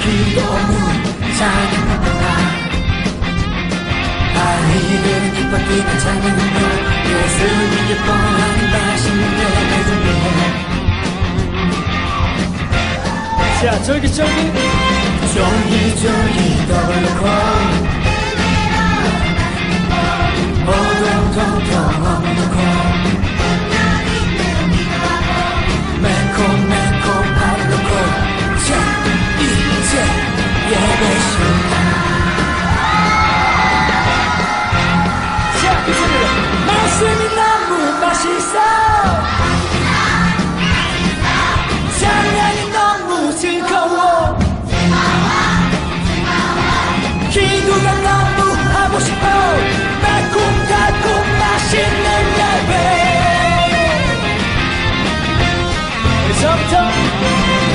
기도 없는 찬양합니다. 아이들은 기뻐 뛰는 찬양합니다. 예수님 기뻐하는 맛있는 예배 준비해. 자, 쫄깃쫄깃 쫄깃쫄깃 더블로코 오동동동 어머니코 매콤매콤 발로코. 자, 이제 예배 시간. 자, 이 소리로 말씀이 너무 맛있어. 찬양이 너무 즐거워. 기도가 너무 하고 싶어. 매콤달콤 맛있는 예배. 그래서부터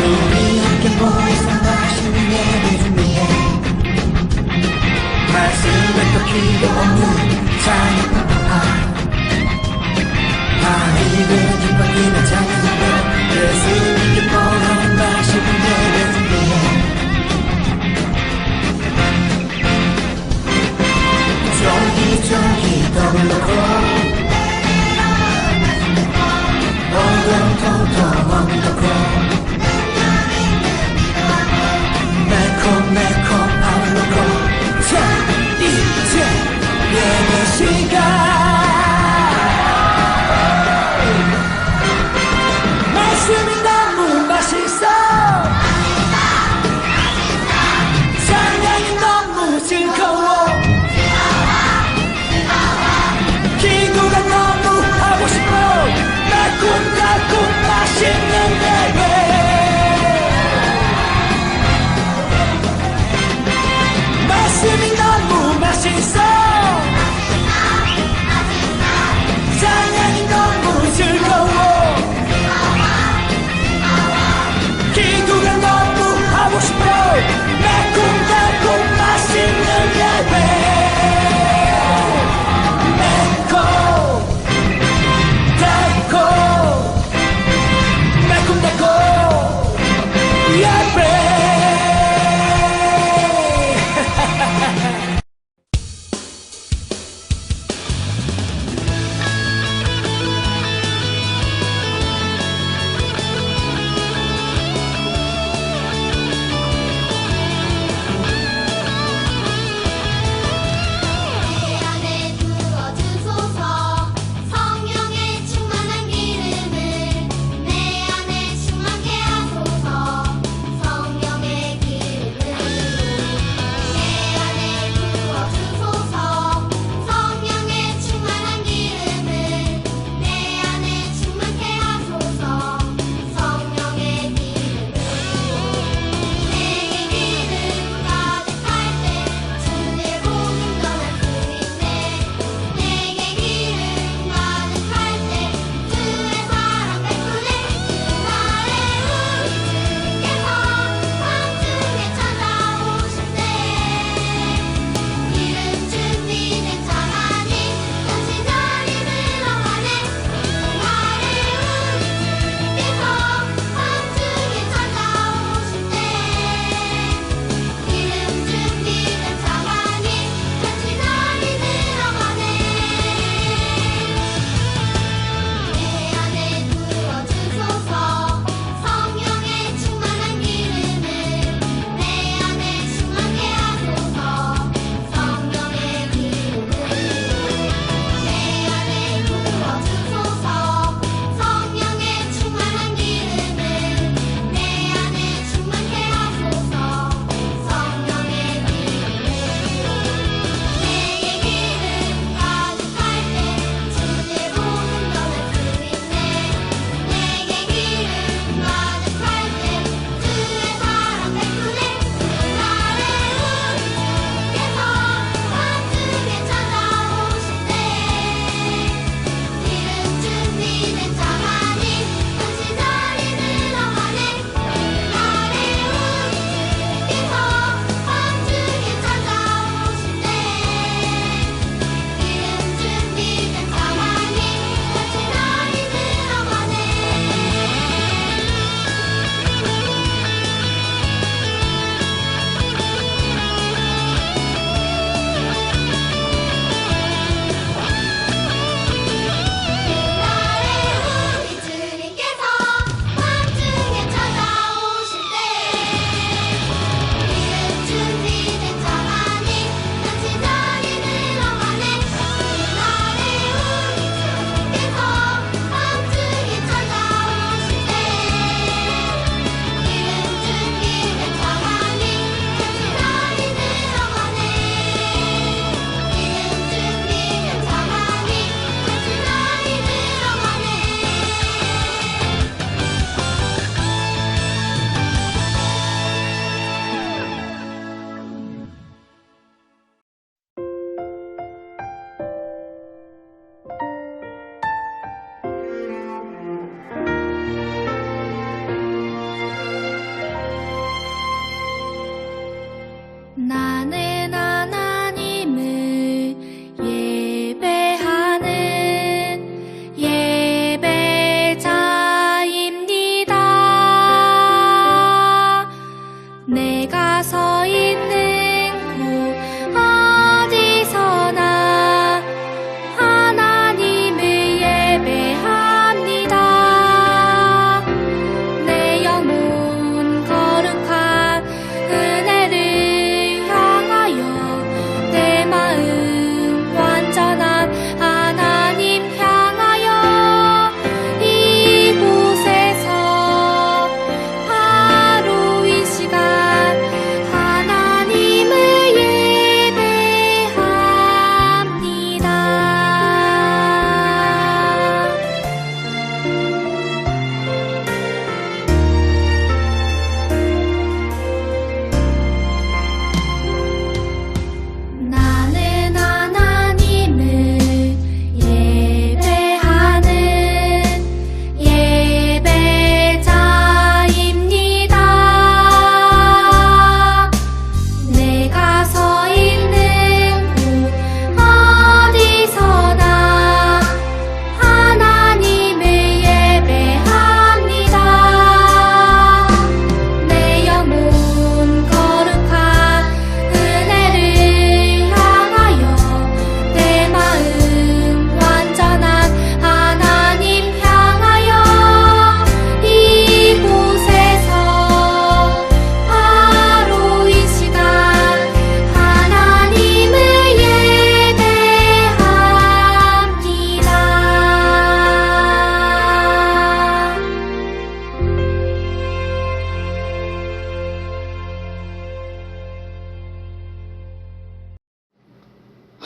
우리 함께 모여서 맛있는 예배 준비해. 말씀에 또 기도 없는 찬양. 아이들은 기뻐 뛰는 찬양. 예수님 기뻐하는 맛있는 예배 준비해. 쫄깃쫄깃 더블로코 오동통통 어미도코 매콤매콤 발로코. 자, 이제 예배 시간. 말씀이 너무 맛있어. 찬양이 너무 즐거워. 기도가 너무 하고 싶어. 매콤달콤 맛있는 예배. 말씀이 너무 맛있어. 찬양이 너무 즐거워. 기도가 너무 하고 싶어. 매콤달콤 맛있는 예배. 성령의 충만한 기름을 내 안에 충만케 하소서.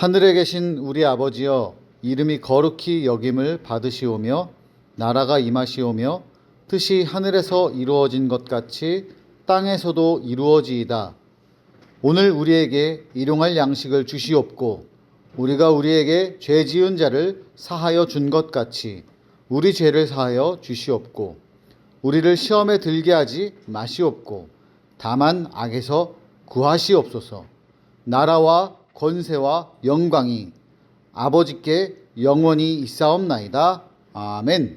하늘에 계신 우리 아버지여, 이름이 거룩히 여김을 받으시오며 나라가 임하시오며 뜻이 하늘에서 이루어진 것 같이 땅에서도 이루어지이다. 오늘 우리에게 일용할 양식을 주시옵고 우리가 우리에게 죄 지은 자를 사하여 준 것 같이 우리 죄를 사하여 주시옵고 우리를 시험에 들게 하지 마시옵고 다만 악에서 구하시옵소서. 나라와 권세와 영광이 아버지께 영원히 있사옵나이다. 아멘.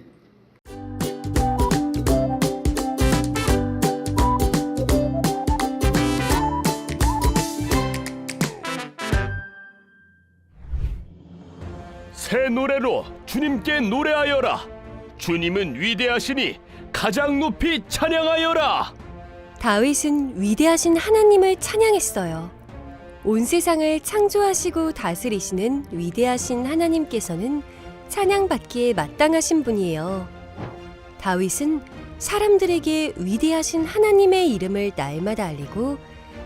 새 노래로 주님께 노래하여라. 주님은 위대하시니 가장 높이 찬양하여라. 다윗은 위대하신 하나님을 찬양했어요. 온 세상을 창조하시고 다스리시는 위대하신 하나님께서는 찬양받기에 마땅하신 분이에요. 다윗은 사람들에게 위대하신 하나님의 이름을 날마다 알리고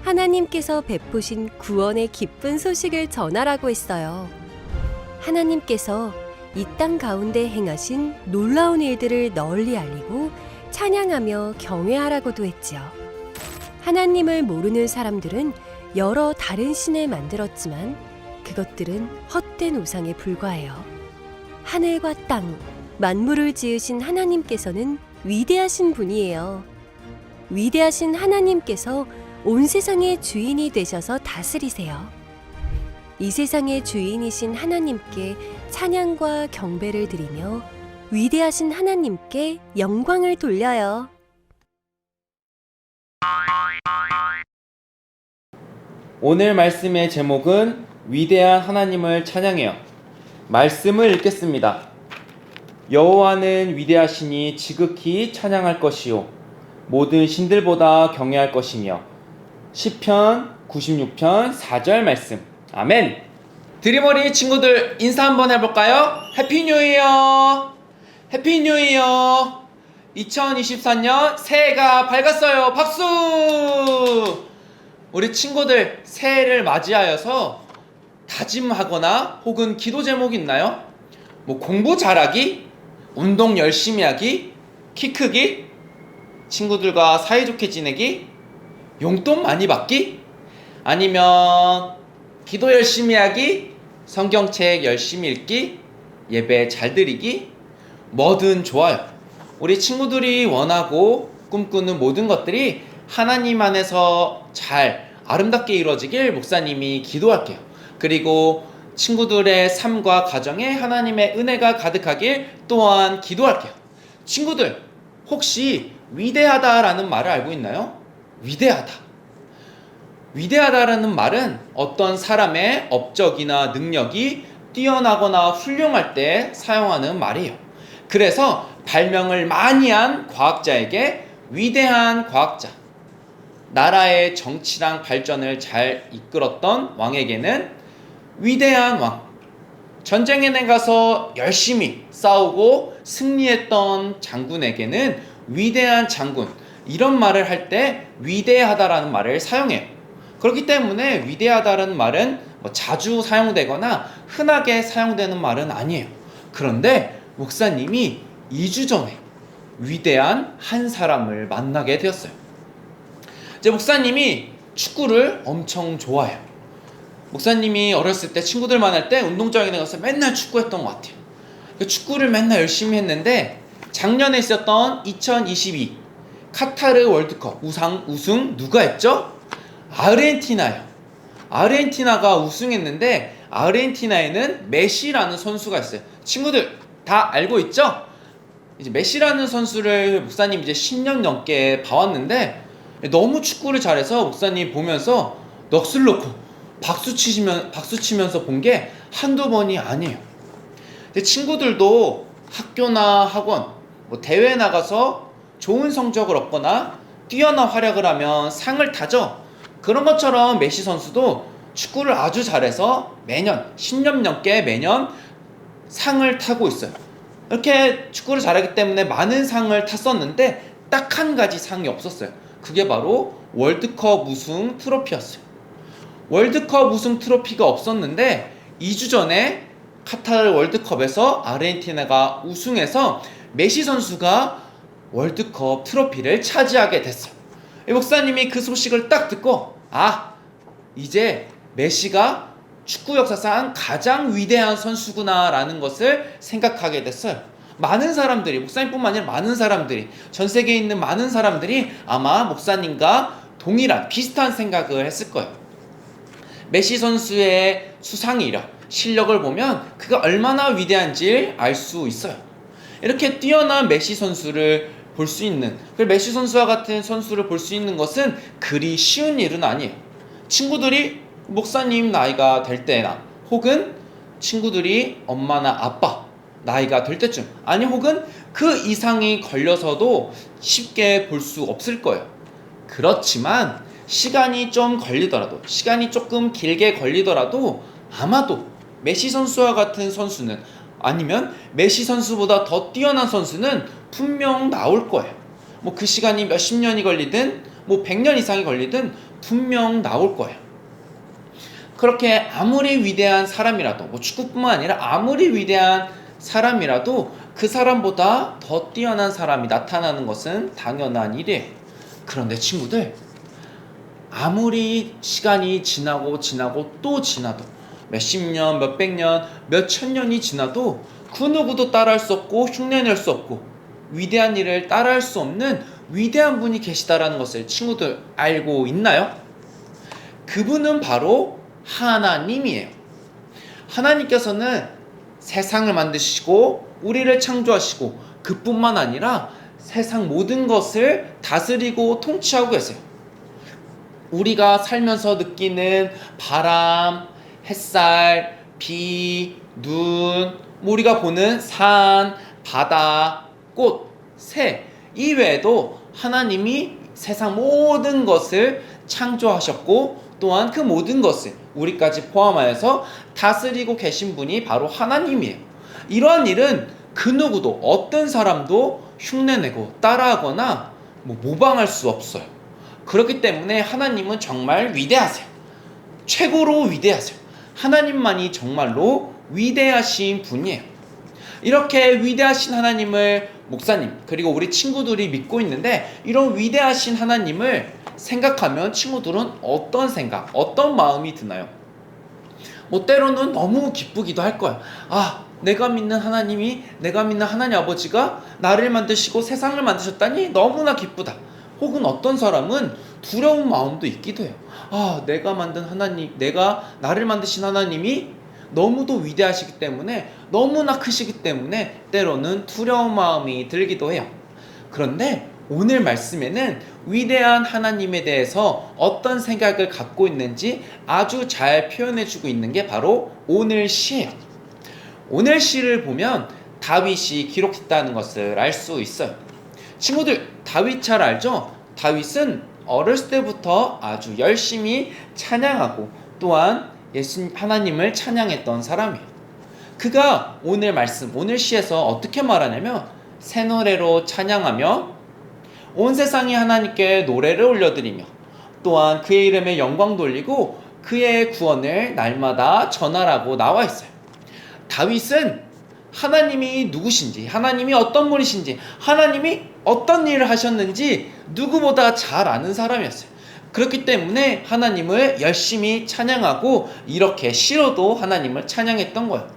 하나님께서 베푸신 구원의 기쁜 소식을 전하라고 했어요. 하나님께서 이 땅 가운데 행하신 놀라운 일들을 널리 알리고 찬양하며 경외하라고도 했지요. 하나님을 모르는 사람들은 여러 다른 신을 만들었지만 그것들은 헛된 우상에 불과해요. 하늘과 땅, 만물을 지으신 하나님께서는 위대하신 분이에요. 위대하신 하나님께서 온 세상의 주인이 되셔서 다스리세요. 이 세상의 주인이신 하나님께 찬양과 경배를 드리며 위대하신 하나님께 영광을 돌려요. 오늘 말씀의 제목은 위대한 하나님을 찬양해요. 말씀을 읽겠습니다. 여호와는 위대하시니 지극히 찬양할 것이요 모든 신들보다 경외할 것이며. 시편 96편 4절 말씀. 아멘. 드림어리 친구들 인사 한번 해볼까요? 해피 뉴 이어. 해피 뉴 이어. 2024년 새해가 밝았어요. 박수. 우리 친구들 새해를 맞이하여서 다짐하거나 혹은 기도 제목이 있나요? 뭐 공부 잘하기, 운동 열심히 하기, 키 크기, 친구들과 사이좋게 지내기, 용돈 많이 받기, 아니면 기도 열심히 하기, 성경책 열심히 읽기, 예배 잘 드리기, 뭐든 좋아요. 우리 친구들이 원하고 꿈꾸는 모든 것들이 하나님 안에서 잘 아름답게 이루어지길 목사님이 기도할게요. 그리고 친구들의 삶과 가정에 하나님의 은혜가 가득하길 또한 기도할게요. 친구들, 혹시 위대하다라는 말을 알고 있나요? 위대하다. 위대하다라는 말은 어떤 사람의 업적이나 능력이 뛰어나거나 훌륭할 때 사용하는 말이에요. 그래서 발명을 많이 한 과학자에게 위대한 과학자, 나라의 정치랑 발전을 잘 이끌었던 왕에게는 위대한 왕, 전쟁에 나가서 열심히 싸우고 승리했던 장군에게는 위대한 장군, 이런 말을 할 때 위대하다라는 말을 사용해요. 그렇기 때문에 위대하다라는 말은 자주 사용되거나 흔하게 사용되는 말은 아니에요. 그런데 목사님이 2주 전에 위대한 한 사람을 만나게 되었어요. 제 목사님이 축구를 엄청 좋아해요. 목사님이 어렸을 때 친구들 만날 때 운동장에 나가서 맨날 축구했던 것 같아요. 축구를 맨날 열심히 했는데 작년에 있었던 2022 카타르 월드컵 우승 누가 했죠? 아르헨티나요. 아르헨티나가 우승했는데 아르헨티나에는 메시라는 선수가 있어요. 친구들 다 알고 있죠? 이제 메시라는 선수를 목사님 이제 10년 넘게 봐왔는데 너무 축구를 잘해서 목사님 보면서 넋을 놓고 박수 치면서 본 게 한두 번이 아니에요. 근데 친구들도 학교나 학원, 대회 나가서 좋은 성적을 얻거나 뛰어난 활약을 하면 상을 타죠. 그런 것처럼 메시 선수도 축구를 아주 잘해서 매년 10년 넘게 매년 상을 타고 있어요. 이렇게 축구를 잘하기 때문에 많은 상을 탔었는데 딱 한 가지 상이 없었어요. 그게 바로 월드컵 우승 트로피였어요. 월드컵 우승 트로피가 없었는데 2주 전에 카타르 월드컵에서 아르헨티나가 우승해서 메시 선수가 월드컵 트로피를 차지하게 됐어요. 목사님이 그 소식을 딱 듣고 이제 메시가 축구 역사상 가장 위대한 선수구나 라는 것을 생각하게 됐어요. 많은 사람들이, 목사님뿐만 아니라 많은 사람들이, 전 세계에 있는 많은 사람들이 아마 목사님과 동일한 비슷한 생각을 했을 거예요. 메시 선수의 수상 이력, 실력을 보면 그가 얼마나 위대한지 알 수 있어요. 이렇게 뛰어난 메시 선수를 볼 수 있는, 메시 선수와 같은 선수를 볼 수 있는 것은 그리 쉬운 일은 아니에요. 친구들이 목사님 나이가 될 때나, 혹은 친구들이 엄마나 아빠 나이가 될 때쯤, 아니 혹은 그 이상이 걸려서도 쉽게 볼 수 없을 거예요. 그렇지만 시간이 좀 걸리더라도, 시간이 조금 길게 걸리더라도 아마도 메시 선수와 같은 선수는, 아니면 메시 선수보다 더 뛰어난 선수는 분명 나올 거예요. 그 시간이 몇십 년이 걸리든 100년 이상이 걸리든 분명 나올 거예요. 그렇게 아무리 위대한 사람이라도, 축구뿐만 아니라 아무리 위대한 사람이라도 그 사람보다 더 뛰어난 사람이 나타나는 것은 당연한 일이에요. 그런데 친구들, 아무리 시간이 지나고 또 지나도, 몇십 년, 몇백 년, 몇천 년이 지나도 그 누구도 따라할 수 없고 흉내낼 수 없고 위대한 일을 따라할 수 없는 위대한 분이 계시다라는 것을 친구들 알고 있나요? 그분은 바로 하나님이에요. 하나님께서는 세상을 만드시고 우리를 창조하시고 그뿐만 아니라 세상 모든 것을 다스리고 통치하고 계세요. 우리가 살면서 느끼는 바람, 햇살, 비, 눈, 우리가 보는 산, 바다, 꽃, 새 이외에도 하나님이 세상 모든 것을 창조하셨고, 또한 그 모든 것을 우리까지 포함하여서 다스리고 계신 분이 바로 하나님이에요. 이러한 일은 그 누구도, 어떤 사람도 흉내내고 따라하거나 모방할 수 없어요. 그렇기 때문에 하나님은 정말 위대하세요. 최고로 위대하세요. 하나님만이 정말로 위대하신 분이에요. 이렇게 위대하신 하나님을 목사님 그리고 우리 친구들이 믿고 있는데, 이런 위대하신 하나님을 생각하면 친구들은 어떤 생각, 어떤 마음이 드나요? 때로는 너무 기쁘기도 할 거예요. 내가 믿는 하나님이, 내가 믿는 하나님 아버지가 나를 만드시고 세상을 만드셨다니 너무나 기쁘다. 혹은 어떤 사람은 두려운 마음도 있기도 해요. 내가 만든 하나님, 내가 나를 만드신 하나님이 너무도 위대하시기 때문에, 너무나 크시기 때문에 때로는 두려운 마음이 들기도 해요. 그런데 오늘 말씀에는 위대한 하나님에 대해서 어떤 생각을 갖고 있는지 아주 잘 표현해주고 있는 게 바로 오늘 시예요. 오늘 시를 보면 다윗이 기록했다는 것을 알 수 있어요. 친구들, 다윗 잘 알죠? 다윗은 어렸을 때부터 아주 열심히 찬양하고 또한 하나님을 찬양했던 사람이에요. 그가 오늘 말씀, 오늘 시에서 어떻게 말하냐면, 새 노래로 찬양하며 온 세상이 하나님께 노래를 올려드리며 또한 그의 이름에 영광 돌리고 그의 구원을 날마다 전하라고 나와 있어요. 다윗은 하나님이 누구신지, 하나님이 어떤 분이신지, 하나님이 어떤 일을 하셨는지 누구보다 잘 아는 사람이었어요. 그렇기 때문에 하나님을 열심히 찬양하고 이렇게 시로도 하나님을 찬양했던 거예요.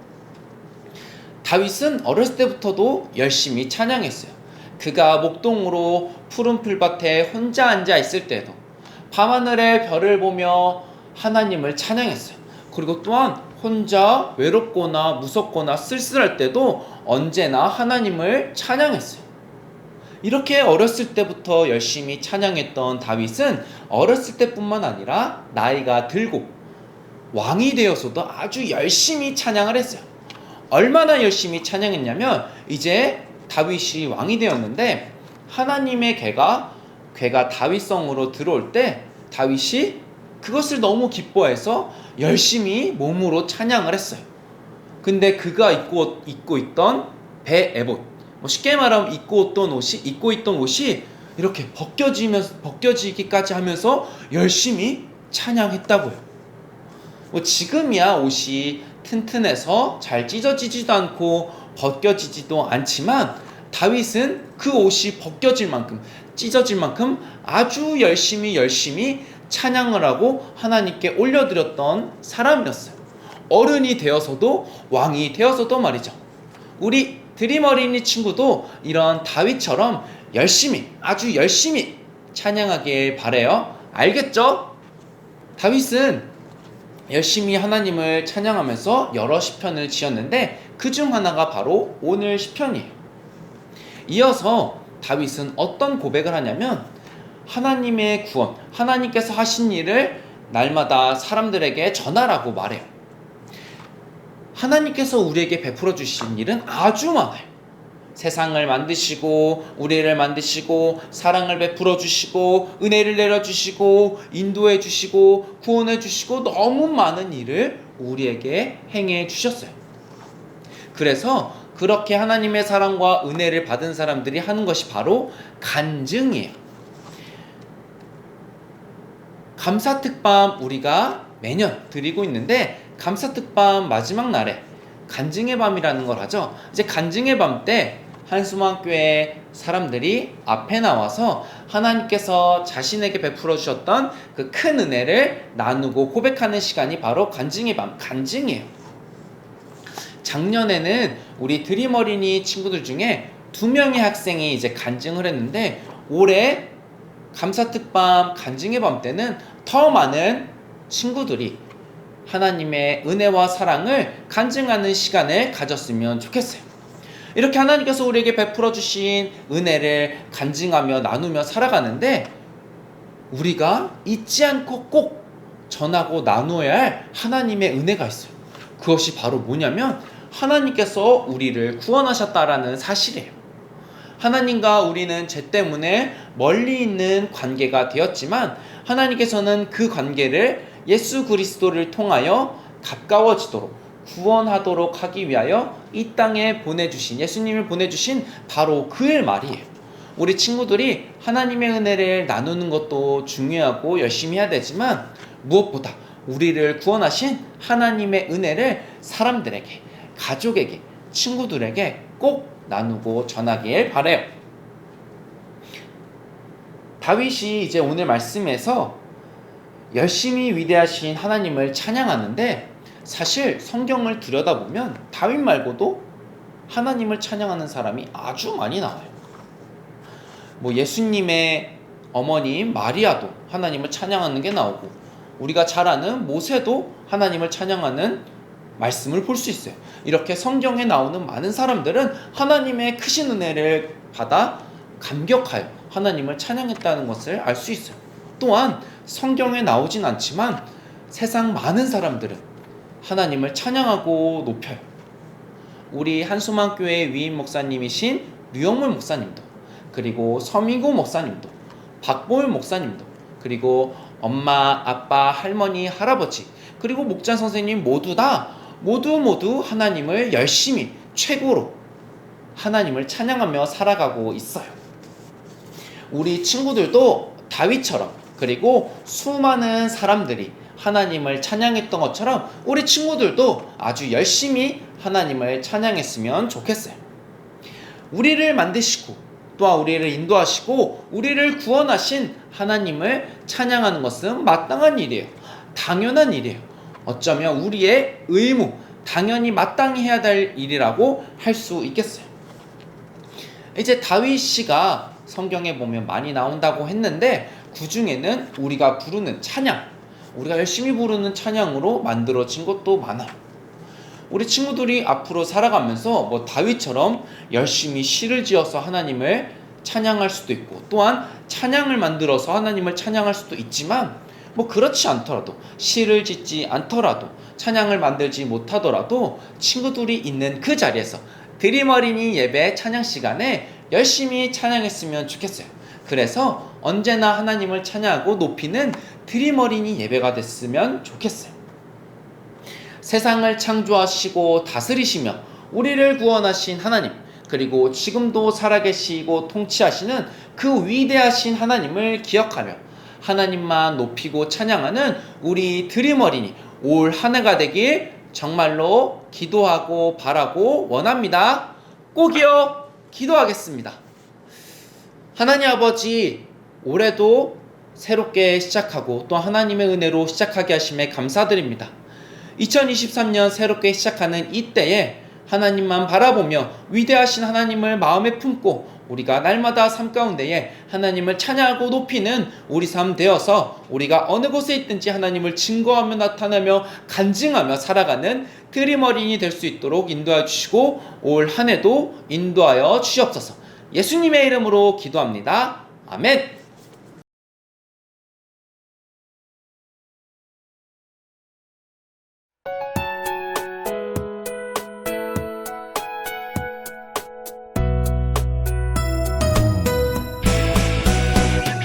다윗은 어렸을 때부터도 열심히 찬양했어요. 그가 목동으로 푸른 풀밭에 혼자 앉아 있을 때도 밤하늘의 별을 보며 하나님을 찬양했어요. 그리고 또한 혼자 외롭거나 무섭거나 쓸쓸할 때도 언제나 하나님을 찬양했어요. 이렇게 어렸을 때부터 열심히 찬양했던 다윗은 어렸을 때뿐만 아니라 나이가 들고 왕이 되어서도 아주 열심히 찬양을 했어요. 얼마나 열심히 찬양했냐면, 이제 다윗이 왕이 되었는데 하나님의 괴가 다윗성으로 들어올 때 다윗이 그것을 너무 기뻐해서 열심히 몸으로 찬양을 했어요. 근데 그가 입고 있던 베에봇, 쉽게 말하면 입고 있던 옷이 이렇게 벗겨지기까지 하면서 열심히 찬양했다고요. 지금이야 옷이 튼튼해서 잘 찢어지지도 않고 벗겨지지도 않지만 다윗은 그 옷이 벗겨질 만큼 찢어질 만큼 아주 열심히 찬양을 하고 하나님께 올려드렸던 사람이었어요. 어른이 되어서도 왕이 되어서도 말이죠. 우리 드림 어린이 친구도 이런 다윗처럼 아주 열심히 찬양하길 바래요. 알겠죠? 다윗은 열심히 하나님을 찬양하면서 여러 시편을 지었는데 그 중 하나가 바로 오늘 시편이에요. 이어서 다윗은 어떤 고백을 하냐면 하나님의 구원, 하나님께서 하신 일을 날마다 사람들에게 전하라고 말해요. 하나님께서 우리에게 베풀어 주신 일은 아주 많아요. 세상을 만드시고 우리를 만드시고 사랑을 베풀어 주시고 은혜를 내려주시고 인도해 주시고 구원해 주시고 너무 많은 일을 우리에게 행해 주셨어요. 그래서 그렇게 하나님의 사랑과 은혜를 받은 사람들이 하는 것이 바로 간증이에요. 감사특밤 우리가 매년 드리고 있는데 감사특밤 마지막 날에 간증의 밤이라는 걸 하죠. 이제 간증의 밤 때 한수망교회 사람들이 앞에 나와서 하나님께서 자신에게 베풀어 주셨던 그 큰 은혜를 나누고 고백하는 시간이 바로 간증의 밤, 간증이에요. 작년에는 우리 드림 어린이 친구들 중에 2명의 학생이 이제 간증을 했는데 올해 감사특밤 간증의 밤 때는 더 많은 친구들이 하나님의 은혜와 사랑을 간증하는 시간을 가졌으면 좋겠어요. 이렇게 하나님께서 우리에게 베풀어 주신 은혜를 간증하며 나누며 살아가는데 우리가 잊지 않고 꼭 전하고 나누어야 할 하나님의 은혜가 있어요. 그것이 바로 뭐냐면 하나님께서 우리를 구원하셨다라는 사실이에요. 하나님과 우리는 죄 때문에 멀리 있는 관계가 되었지만 하나님께서는 그 관계를 예수 그리스도를 통하여 가까워지도록 구원하도록 하기 위하여 이 땅에 보내주신 예수님을 보내주신 바로 그 일 말이에요. 우리 친구들이 하나님의 은혜를 나누는 것도 중요하고 열심히 해야 되지만 무엇보다 우리를 구원하신 하나님의 은혜를 사람들에게, 가족에게, 친구들에게 꼭 나누고 전하길 바라요. 다윗이 이제 오늘 말씀에서 열심히 위대하신 하나님을 찬양하는데 사실 성경을 들여다보면 다윗 말고도 하나님을 찬양하는 사람이 아주 많이 나와요. 뭐 예수님의 어머니 마리아도 하나님을 찬양하는 게 나오고 우리가 잘 아는 모세도 하나님을 찬양하는 말씀을 볼 수 있어요. 이렇게 성경에 나오는 많은 사람들은 하나님의 크신 은혜를 받아 감격하여 하나님을 찬양했다는 것을 알 수 있어요. 또한 성경에 나오진 않지만 세상 많은 사람들은 하나님을 찬양하고 높여요. 우리 한수망교회 위임 목사님이신 류영물 목사님도, 그리고 서민구 목사님도, 박보일 목사님도, 그리고 엄마, 아빠, 할머니, 할아버지, 그리고 목자 선생님 모두 하나님을 열심히 최고로 하나님을 찬양하며 살아가고 있어요. 우리 친구들도 다윗처럼 그리고 수많은 사람들이 하나님을 찬양했던 것처럼 우리 친구들도 아주 열심히 하나님을 찬양했으면 좋겠어요. 우리를 만드시고 또한 우리를 인도하시고 우리를 구원하신 하나님을 찬양하는 것은 마땅한 일이에요. 당연한 일이에요. 어쩌면 우리의 의무, 당연히 마땅히 해야 될 일이라고 할 수 있겠어요. 이제 다윗씨가 성경에 보면 많이 나온다고 했는데 그 중에는 우리가 부르는 찬양, 우리가 열심히 부르는 찬양으로 만들어진 것도 많아요. 우리 친구들이 앞으로 살아가면서 뭐 다윗처럼 열심히 시를 지어서 하나님을 찬양할 수도 있고 또한 찬양을 만들어서 하나님을 찬양할 수도 있지만 뭐 그렇지 않더라도 시를 짓지 않더라도 찬양을 만들지 못하더라도 친구들이 있는 그 자리에서 드림 어린이 예배 찬양 시간에 열심히 찬양했으면 좋겠어요. 그래서 언제나 하나님을 찬양하고 높이는 드림 어린이 예배가 됐으면 좋겠어요. 세상을 창조하시고 다스리시며 우리를 구원하신 하나님, 그리고 지금도 살아계시고 통치하시는 그 위대하신 하나님을 기억하며 하나님만 높이고 찬양하는 우리 드림 어린이 올 한 해가 되길 정말로 기도하고 바라고 원합니다. 꼭이요. 기도하겠습니다. 하나님 아버지, 올해도 새롭게 시작하고 또 하나님의 은혜로 시작하게 하심에 감사드립니다. 2023년 새롭게 시작하는 이때에 하나님만 바라보며 위대하신 하나님을 마음에 품고 우리가 날마다 삶 가운데에 하나님을 찬양하고 높이는 우리 삶 되어서 우리가 어느 곳에 있든지 하나님을 증거하며 나타내며 간증하며 살아가는 드림 어린이 될 수 있도록 인도하여 주시고 올 한 해도 인도하여 주시옵소서. 예수님의 이름으로 기도합니다. 아멘.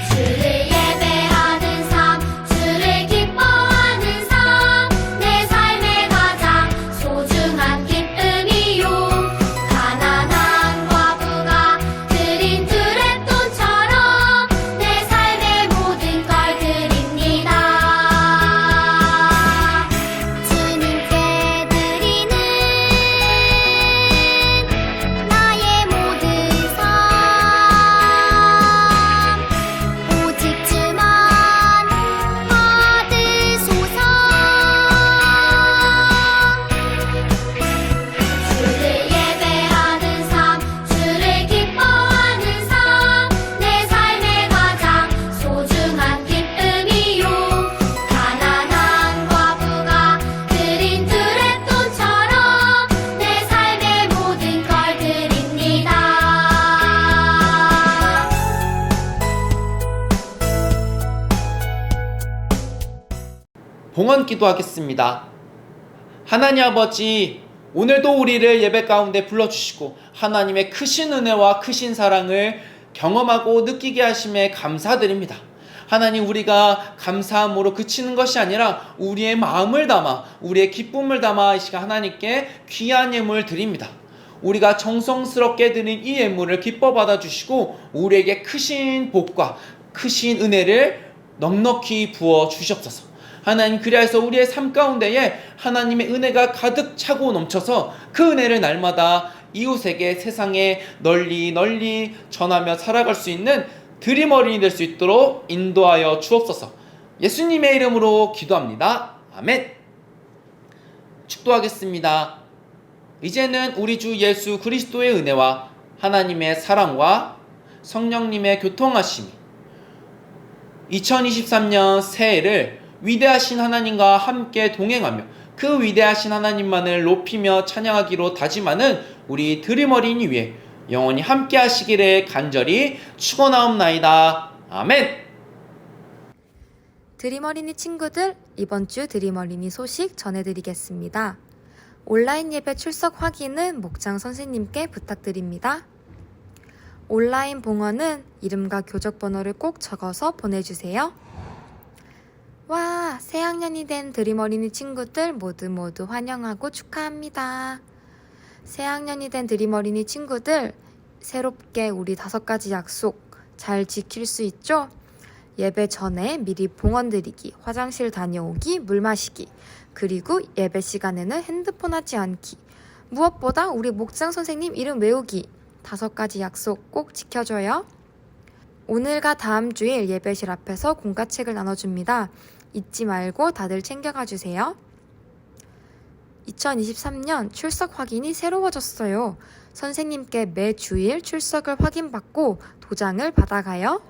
주를 예배하는 삶, 주를 기뻐하는 삶, 내 삶의 가장 소중한 기쁨이요. 가난한 과부가 드린 두랩돈처럼 내 삶의 모든 걸 드립니다. 주님께 드리는 나의 모든 삶, 오직 주만 받으소서. 주를 예배하는 삶, 주를 기뻐하는 삶, 내 삶의 가장 소중한 기쁨이요. 가난한 과부가 드린 두랩돈처럼 내 삶의 모든 걸 드립니다. 봉헌 기도하겠습니다. 하나님 아버지, 오늘도 우리를 예배 가운데 불러주시고 하나님의 크신 은혜와 크신 사랑을 경험하고 느끼게 하심에 감사드립니다. 하나님, 우리가 감사함으로 그치는 것이 아니라 우리의 마음을 담아 우리의 기쁨을 담아 이 시간 하나님께 귀한 예물 드립니다. 우리가 정성스럽게 드린 이 예물을 기뻐 받아주시고 우리에게 크신 복과 크신 은혜를 넉넉히 부어 주시옵소서. 하나님, 그리하여서 우리의 삶 가운데에 하나님의 은혜가 가득 차고 넘쳐서 그 은혜를 날마다 이웃에게 세상에 널리 널리 전하며 살아갈 수 있는 드림 어린이 될 수 있도록 인도하여 주옵소서. 예수님의 이름으로 기도합니다. 아멘. 축도하겠습니다. 이제는 우리 주 예수 그리스도의 은혜와 하나님의 사랑과 성령님의 교통하심이 2023년 새해를 위대하신 하나님과 함께 동행하며 그 위대하신 하나님만을 높이며 찬양하기로 다짐하는 우리 드림 어린이 위에 영원히 함께 하시기를 간절히 축원하옵나이다. 아멘. 드림 어린이 친구들, 이번 주 드림 어린이 소식 전해드리겠습니다. 온라인 예배 출석 확인은 목장 선생님께 부탁드립니다. 온라인 봉헌은 이름과 교적 번호를 꼭 적어서 보내주세요. 와, 새학년이 된 드림 어린이 친구들 모두 환영하고 축하합니다. 새학년이 된 드림 어린이 친구들, 새롭게 우리 5가지 약속 잘 지킬 수 있죠? 예배 전에 미리 봉헌 드리기, 화장실 다녀오기, 물 마시기, 그리고 예배 시간에는 핸드폰 하지 않기, 무엇보다 우리 목장 선생님 이름 외우기, 5가지 약속 꼭 지켜줘요. 오늘과 다음 주일 예배실 앞에서 공과책을 나눠줍니다. 잊지 말고 다들 챙겨가 주세요. 2023년 출석 확인이 새로워졌어요. 선생님께 매주일 출석을 확인받고 도장을 받아가요.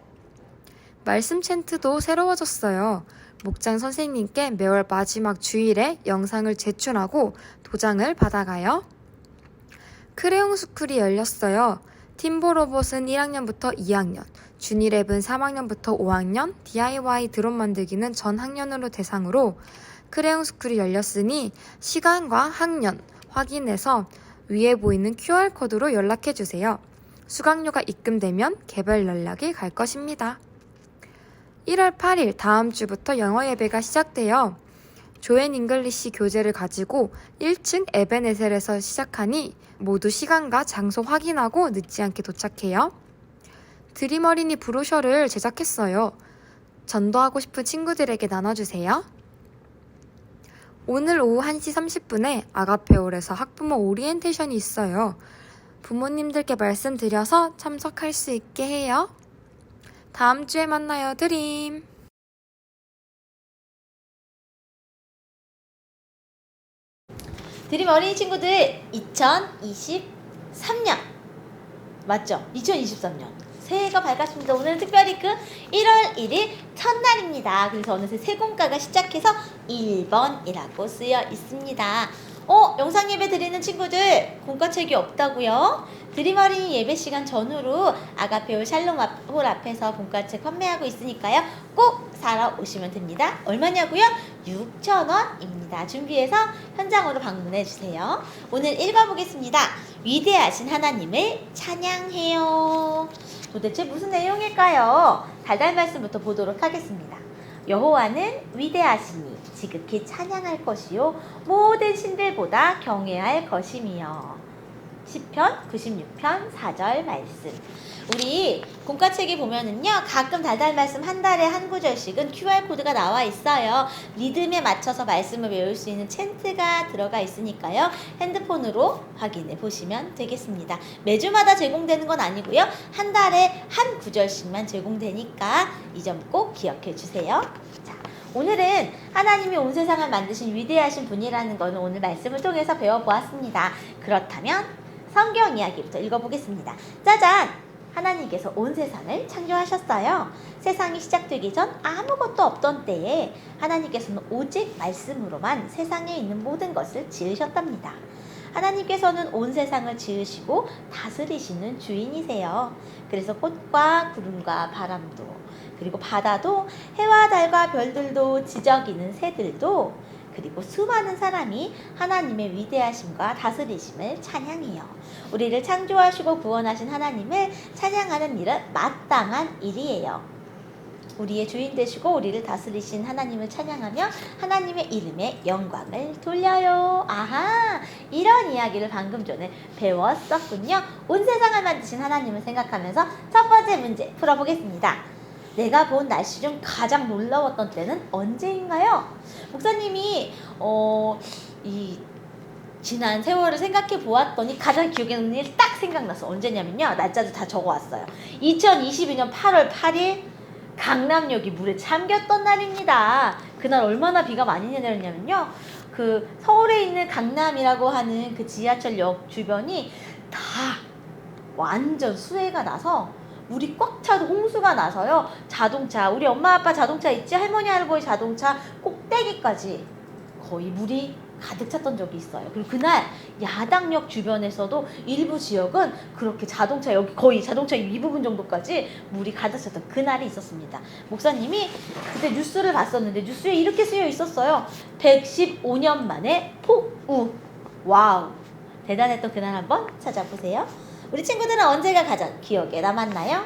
말씀 챈트도 새로워졌어요. 목장 선생님께 매월 마지막 주일에 영상을 제출하고 도장을 받아가요. 크레용 스쿨이 열렸어요. 팀보 로봇은 1학년부터 2학년, 주니랩은 3학년부터 5학년, DIY 드론 만들기는 전 학년으로 대상으로 크레용 스쿨이 열렸으니 시간과 학년 확인해서 위에 보이는 QR코드로 연락해주세요. 수강료가 입금되면 개별 연락이 갈 것입니다. 1월 8일 다음 주부터 영어 예배가 시작돼요. 조앤 잉글리시 교재를 가지고 1층 에베네셀에서 시작하니 모두 시간과 장소 확인하고 늦지 않게 도착해요. 드림 어린이 브로셔를 제작했어요. 전도하고 싶은 친구들에게 나눠주세요. 오늘 오후 1시 30분에 아가페올에서 학부모 오리엔테이션이 있어요. 부모님들께 말씀드려서 참석할 수 있게 해요. 다음 주에 만나요, 드림. 드림 어린이 친구들 2023년 맞죠? 2023년 새해가 밝았습니다. 오늘은 특별히 그 1월 1일 첫날입니다. 그래서 어느새 세공가가 시작해서 1번이라고 쓰여 있습니다. 영상 예배 드리는 친구들 공과책이 없다고요? 드림 어린이 예배 시간 전후로 아가페올 샬롬 홀 앞에서 공과책 판매하고 있으니까요. 꼭 사러 오시면 됩니다. 얼마냐고요? 6,000원입니다. 준비해서 현장으로 방문해 주세요. 오늘 읽어보겠습니다. 위대하신 하나님을 찬양해요. 도대체 무슨 내용일까요? 달달 말씀부터 보도록 하겠습니다. 여호와는 위대하시니 지극히 찬양할 것이요 모든 신들보다 경외할 것이며. 시편 96편 4절 말씀. 우리 공과책에 보면은요, 가끔 달달 말씀 한 달에 한 구절씩은 QR코드가 나와 있어요. 리듬에 맞춰서 말씀을 외울 수 있는 챈트가 들어가 있으니까요, 핸드폰으로 확인해 보시면 되겠습니다. 매주마다 제공되는 건 아니고요, 한 달에 한 구절씩만 제공되니까 이 점 꼭 기억해 주세요. 자, 오늘은 하나님이 온 세상을 만드신 위대하신 분이라는 것을 오늘 말씀을 통해서 배워보았습니다. 그렇다면 성경 이야기부터 읽어보겠습니다. 짜잔! 하나님께서 온 세상을 창조하셨어요. 세상이 시작되기 전 아무것도 없던 때에 하나님께서는 오직 말씀으로만 세상에 있는 모든 것을 지으셨답니다. 하나님께서는 온 세상을 지으시고 다스리시는 주인이세요. 그래서 꽃과 구름과 바람도, 그리고 바다도, 해와 달과 별들도, 지저귀는 새들도, 그리고 수많은 사람이 하나님의 위대하심과 다스리심을 찬양해요. 우리를 창조하시고 구원하신 하나님을 찬양하는 일은 마땅한 일이에요. 우리의 주인 되시고 우리를 다스리신 하나님을 찬양하며 하나님의 이름에 영광을 돌려요. 아하, 이런 이야기를 방금 전에 배웠었군요. 온 세상을 만드신 하나님을 생각하면서 첫 번째 문제 풀어보겠습니다. 내가 본 날씨 중 가장 놀라웠던 때는 언제인가요? 목사님이 이 지난 세월을 생각해 보았더니 가장 기억에 남는 일이 딱 생각났어. 언제냐면요, 날짜도 다 적어왔어요. 2022년 8월 8일 강남역이 물에 잠겼던 날입니다. 그날 얼마나 비가 많이 내렸냐면요, 그 서울에 있는 강남이라고 하는 그 지하철역 주변이 다 완전 수해가 나서 물이 꽉 차도 홍수가 나서요, 자동차, 우리 엄마 아빠 자동차 있지, 할머니 할아버지 자동차 꼭대기까지 거의 물이 가득 찼던 적이 있어요. 그리고 그날 야당역 주변에서도 일부 지역은 그렇게 자동차, 여기 거의 자동차 이 부분 정도까지 물이 가득 찼던 그날이 있었습니다. 목사님이 그때 뉴스를 봤었는데 뉴스에 이렇게 쓰여 있었어요. 115년 만에 폭우. 와우, 대단했던 그날 한번 찾아보세요. 우리 친구들은 언제가 가장 기억에 남았나요?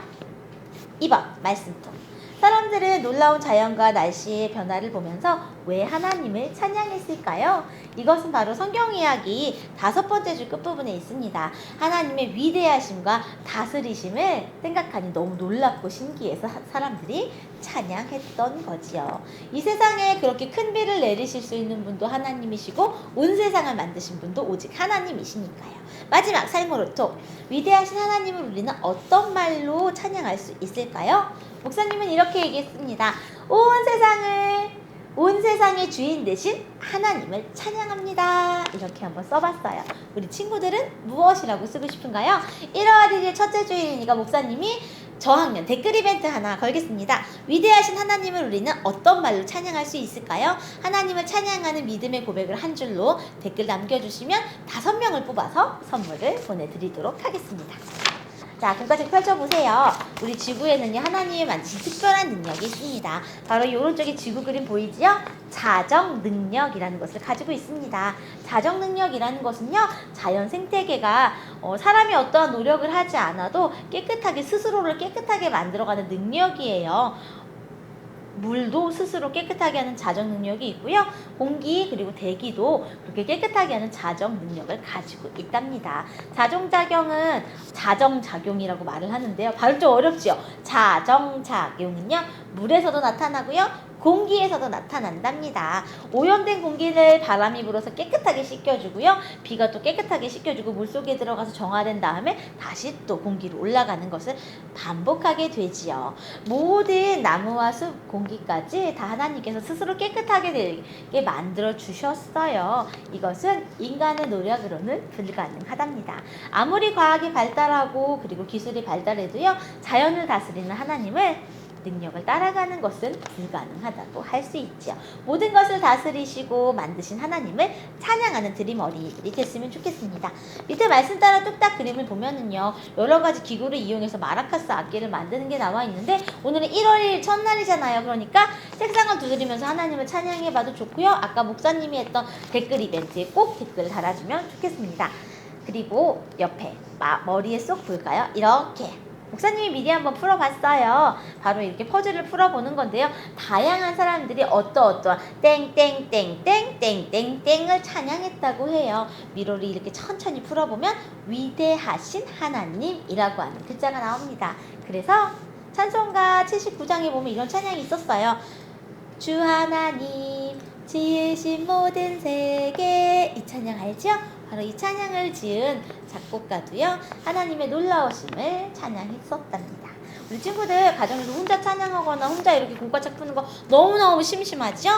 2번 말씀통. 사람들은 놀라운 자연과 날씨의 변화를 보면서 왜 하나님을 찬양했을까요? 이것은 바로 성경 이야기 5번째 줄 끝부분에 있습니다. 하나님의 위대하심과 다스리심을 생각하니 너무 놀랍고 신기해서 사람들이 찬양했던 거지요. 이 세상에 그렇게 큰 비를 내리실 수 있는 분도 하나님이시고 온 세상을 만드신 분도 오직 하나님이시니까요. 마지막 삶으로톡. 위대하신 하나님을 우리는 어떤 말로 찬양할 수 있을까요? 목사님은 이렇게 얘기했습니다. 온 세상의 주인 되신 하나님을 찬양합니다. 이렇게 한번 써봤어요. 우리 친구들은 무엇이라고 쓰고 싶은가요? 1월 1일 첫째 주일이니까 목사님이 저학년 댓글 이벤트 하나 걸겠습니다. 위대하신 하나님을 우리는 어떤 말로 찬양할 수 있을까요? 하나님을 찬양하는 믿음의 고백을 한 줄로 댓글 남겨주시면 5명을 뽑아서 선물을 보내드리도록 하겠습니다. 자, 공과책 펼쳐보세요. 우리 지구에는요, 하나님이 만드신 특별한 능력이 있습니다. 바로 이 오른쪽에 지구 그림 보이지요? 자정 능력이라는 것을 가지고 있습니다. 자정 능력이라는 것은요, 자연 생태계가 사람이 어떠한 노력을 하지 않아도 깨끗하게, 스스로를 깨끗하게 만들어가는 능력이에요. 물도 스스로 깨끗하게 하는 자정 능력이 있고요. 공기 그리고 대기도 그렇게 깨끗하게 하는 자정 능력을 가지고 있답니다. 자정작용은 자정작용이라고 말을 하는데요. 발음 좀 어렵죠? 자정작용은요, 물에서도 나타나고요, 공기에서도 나타난답니다. 오염된 공기를 바람이 불어서 깨끗하게 씻겨주고요. 비가 또 깨끗하게 씻겨주고 물속에 들어가서 정화된 다음에 다시 또 공기로 올라가는 것을 반복하게 되지요. 모든 나무와 숲, 공기까지 다 하나님께서 스스로 깨끗하게 되게 만들어 주셨어요. 이것은 인간의 노력으로는 불가능하답니다. 아무리 과학이 발달하고 그리고 기술이 발달해도요, 자연을 다스리는 하나님을 능력을 따라가는 것은 불가능하다고 할 수 있죠. 모든 것을 다스리시고 만드신 하나님을 찬양하는 드림어린이들이 됐으면 좋겠습니다. 밑에 말씀 따라 뚝딱 그림을 보면은요, 여러 가지 기구를 이용해서 마라카스 악기를 만드는 게 나와 있는데, 오늘은 1월 1일 첫날이잖아요. 그러니까 색상을 두드리면서 하나님을 찬양해봐도 좋고요. 아까 목사님이 했던 댓글 이벤트에 꼭 댓글을 달아주면 좋겠습니다. 그리고 옆에 머리에 쏙 볼까요? 이렇게 목사님이 미리 한번 풀어봤어요. 바로 이렇게 퍼즐을 풀어보는 건데요. 다양한 사람들이 어떠어떠한 땡땡땡땡땡땡땡을 찬양했다고 해요. 미로를 이렇게 천천히 풀어보면 위대하신 하나님이라고 하는 글자가 나옵니다. 그래서 찬송가 79장에 보면 이런 찬양이 있었어요. 주 하나님 지으신 모든 세계, 이 찬양 알죠? 바로 이 찬양을 지은 작곡가도요, 하나님의 놀라우심을 찬양했었답니다. 우리 친구들 가정에서 혼자 찬양하거나 혼자 이렇게 공과책 푸는 거 너무너무 심심하죠?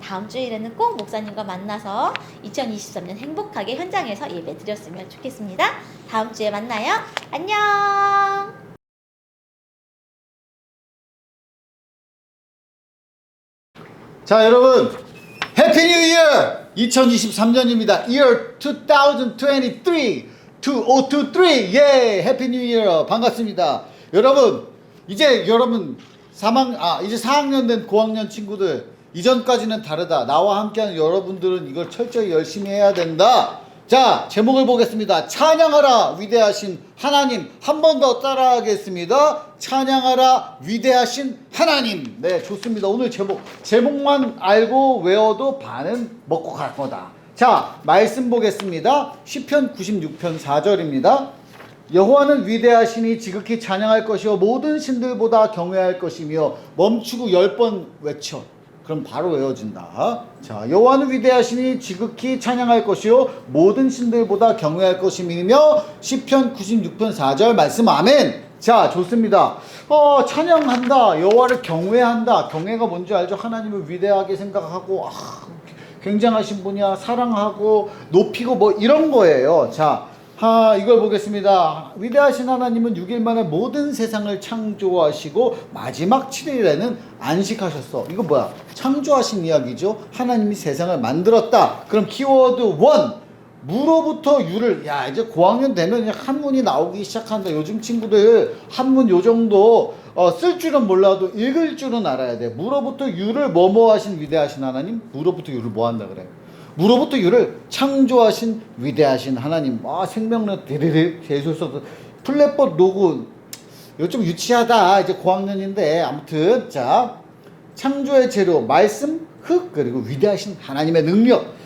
다음 주일에는 꼭 목사님과 만나서 2023년 행복하게 현장에서 예배 드렸으면 좋겠습니다. 다음 주에 만나요. 안녕. 자, 여러분, 해피 뉴 이어! 2023년입니다. Year 2023, 2023. 예, 해피 뉴 이어. 반갑습니다. 여러분, 이제 여러분 이제 4학년 된 고학년 친구들, 이전까지는 다르다. 나와 함께하는 여러분들은 이걸 철저히 열심히 해야 된다. 자, 제목을 보겠습니다. 찬양하라 위대하신 하나님. 한 번 더 따라하겠습니다. 찬양하라 위대하신 하나님. 네, 좋습니다. 오늘 제목만 알고 외워도 반은 먹고 갈 거다. 자, 말씀 보겠습니다. 시편 96편 4절입니다. 여호와는 위대하시니 지극히 찬양할 것이요 모든 신들보다 경외할 것이며, 멈추고 10번 외쳐. 그럼 바로 외워진다. 자, 여호와는 위대하시니 지극히 찬양할 것이요 모든 신들보다 경외할 것이며, 시편 96편 4절 말씀. 아멘. 자, 좋습니다. 찬양한다, 여호와를 경외한다. 경외가 뭔지 알죠? 하나님을 위대하게 생각하고, 굉장하신 분이야, 사랑하고 높이고 뭐 이런 거예요. 자, 이걸 보겠습니다. 위대하신 하나님은 6일 만에 모든 세상을 창조하시고 마지막 7일에는 안식하셨어. 이거 뭐야? 창조하신 이야기죠. 하나님이 세상을 만들었다. 그럼 키워드 1, 무로부터 유를. 야, 이제 고학년 되면 한문이 나오기 시작한다. 요즘 친구들 한문 요 정도 쓸 줄은 몰라도 읽을 줄은 알아야 돼. 무로부터 유를 뭐뭐 하신 위대하신 하나님. 무로부터 유를 뭐 한다 그래? 무로부터 유를 창조하신 위대하신 하나님. 생명력 데리르 제수서 플랫봇 로고. 이거 좀 유치하다. 이제 고학년인데 아무튼 자, 창조의 재료 말씀, 흙, 그리고 위대하신 하나님의 능력.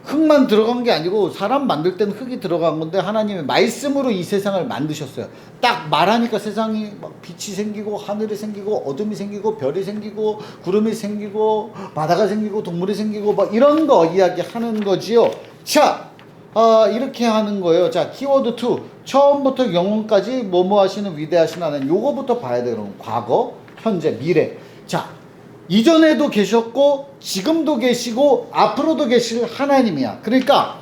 흙만 들어간 게 아니고 사람 만들 때는 흙이 들어간 건데, 하나님의 말씀으로 이 세상을 만드셨어요. 딱 말하니까 세상이 막 빛이 생기고 하늘이 생기고 어둠이 생기고 별이 생기고 구름이 생기고 바다가 생기고 동물이 생기고 막 이런 거 이야기하는 거지요. 자, 이렇게 하는 거예요. 자, 키워드 2, 처음부터 영원까지 뭐뭐 하시는 위대하신 하나님. 요거부터 봐야 돼요. 그럼 과거, 현재, 미래. 자, 이전에도 계셨고 지금도 계시고 앞으로도 계실 하나님이야. 그러니까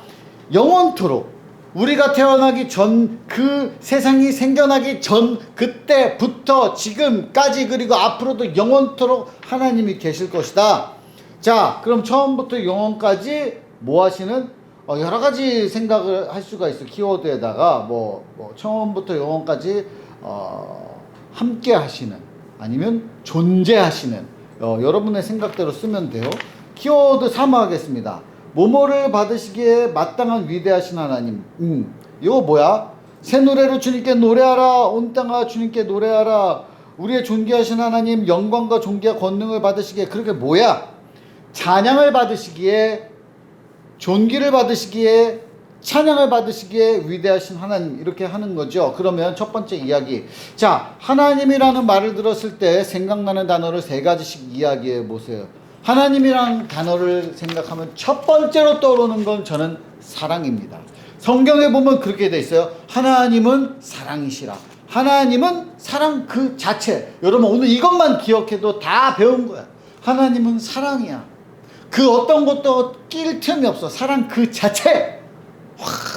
영원토록, 우리가 태어나기 전, 그 세상이 생겨나기 전 그때부터 지금까지, 그리고 앞으로도 영원토록 하나님이 계실 것이다. 자, 그럼 처음부터 영원까지 뭐 하시는, 여러 가지 생각을 할 수가 있어. 키워드에다가 처음부터 영원까지 함께 하시는, 아니면 존재하시는, 여러분의 생각대로 쓰면 돼요. 키워드 3 하겠습니다. 모모를 받으시기에 마땅한 위대하신 하나님. 이거 뭐야? 새 노래로 주님께 노래하라. 온 땅아 주님께 노래하라. 우리의 존귀하신 하나님, 영광과 존귀와 권능을 받으시기에. 그렇게 뭐야? 찬양을 받으시기에, 존귀를 받으시기에, 찬양을 받으시기에 위대하신 하나님 이렇게 하는 거죠. 그러면 첫 번째 이야기. 자, 하나님이라는 말을 들었을 때 생각나는 단어를 세 가지씩 이야기해 보세요. 하나님이라는 단어를 생각하면 첫 번째로 떠오르는 건 저는 사랑입니다. 성경에 보면 그렇게 돼 있어요. 하나님은 사랑이시라. 하나님은 사랑 그 자체. 여러분 오늘 이것만 기억해도 다 배운 거야. 하나님은 사랑이야. 그 어떤 것도 낄 틈이 없어. 사랑 그 자체.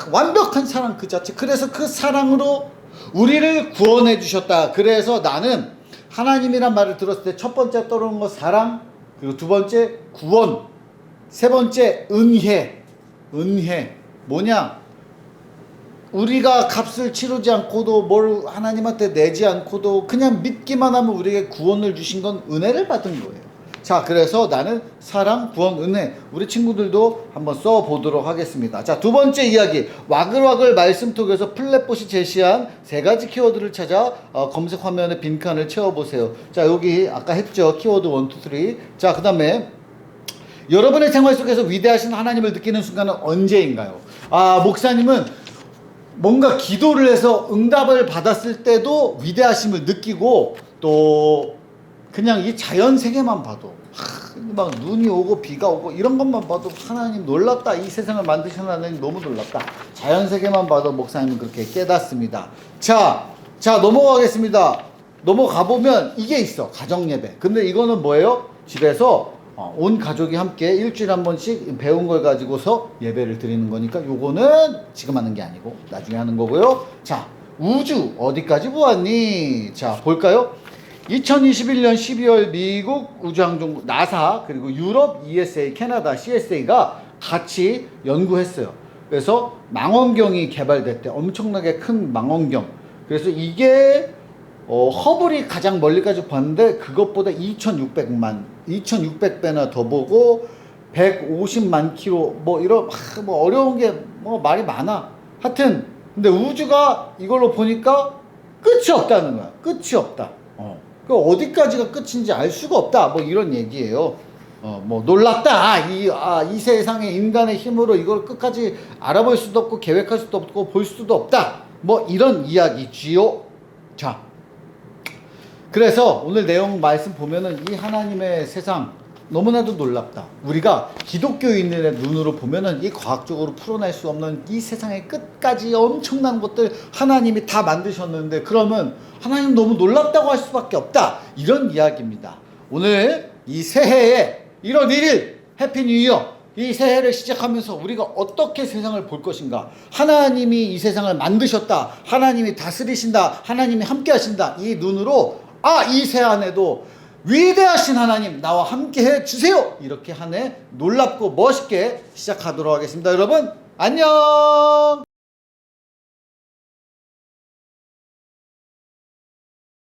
완벽한 사랑 그 자체. 그래서 그 사랑으로 우리를 구원해 주셨다. 그래서 나는 하나님이란 말을 들었을 때 첫 번째 떠오르는 거 사랑, 그리고 두 번째 구원, 세 번째 은혜. 은혜 뭐냐? 우리가 값을 치르지 않고도 뭘 하나님한테 내지 않고도 그냥 믿기만 하면 우리에게 구원을 주신 건 은혜를 받은 거예요. 자, 그래서 나는 사랑, 구원, 은혜. 우리 친구들도 한번 써보도록 하겠습니다. 자, 두 번째 이야기. 와글와글 말씀톡에서 플랫봇이 제시한 세 가지 키워드를 찾아 검색 화면에 빈칸을 채워보세요. 자, 여기 아까 했죠. 키워드 1, 2, 3. 자, 그 다음에 여러분의 생활 속에서 위대하신 하나님을 느끼는 순간은 언제인가요? 목사님은 뭔가 기도를 해서 응답을 받았을 때도 위대하심을 느끼고, 또 그냥 이 자연 세계만 봐도 막 눈이 오고 비가 오고 이런 것만 봐도 하나님 놀랍다. 이 세상을 만드신 하나님 너무 놀랍다. 자연 세계만 봐도 목사님은 그렇게 깨닫습니다. 자 넘어가겠습니다. 넘어가 보면 이게 있어. 가정 예배. 근데 이거는 뭐예요? 집에서 온 가족이 함께 일주일에 한 번씩 배운 걸 가지고서 예배를 드리는 거니까 요거는 지금 하는 게 아니고 나중에 하는 거고요. 자, 우주 어디까지 보았니? 자, 볼까요? 2021년 12월 미국 우주항공국 나사 그리고 유럽 ESA, 캐나다 CSA가 같이 연구했어요. 그래서 망원경이 개발됐대. 엄청나게 큰 망원경. 그래서 이게 허블이 가장 멀리까지 봤는데 그것보다 2600배나 더 보고 150만 킬로 뭐 이런 뭐 어려운 게 뭐 말이 많아. 하여튼 근데 우주가 이걸로 보니까 끝이 없다는 거야. 끝이 없다. 그 어디까지가 끝인지 알 수가 없다. 뭐 이런 얘기예요. 뭐 놀랍다. 이 세상의 인간의 힘으로 이걸 끝까지 알아볼 수도 없고 계획할 수도 없고 볼 수도 없다. 뭐 이런 이야기지요. 자, 그래서 오늘 내용 말씀 보면은 이 하나님의 세상 너무나도 놀랍다. 우리가 기독교인들의 눈으로 보면은 이 과학적으로 풀어낼 수 없는 이 세상의 끝까지 엄청난 것들 하나님이 다 만드셨는데 그러면 하나님 너무 놀랍다고 할 수밖에 없다. 이런 이야기입니다. 오늘 이 새해에 1월 1일 해피 뉴 이어 이 새해를 시작하면서 우리가 어떻게 세상을 볼 것인가. 하나님이 이 세상을 만드셨다. 하나님이 다스리신다. 하나님이 함께 하신다. 이 눈으로 이 새해 안에도 위대하신 하나님 나와 함께 해주세요. 이렇게 한 해 놀랍고 멋있게 시작하도록 하겠습니다. 여러분 안녕.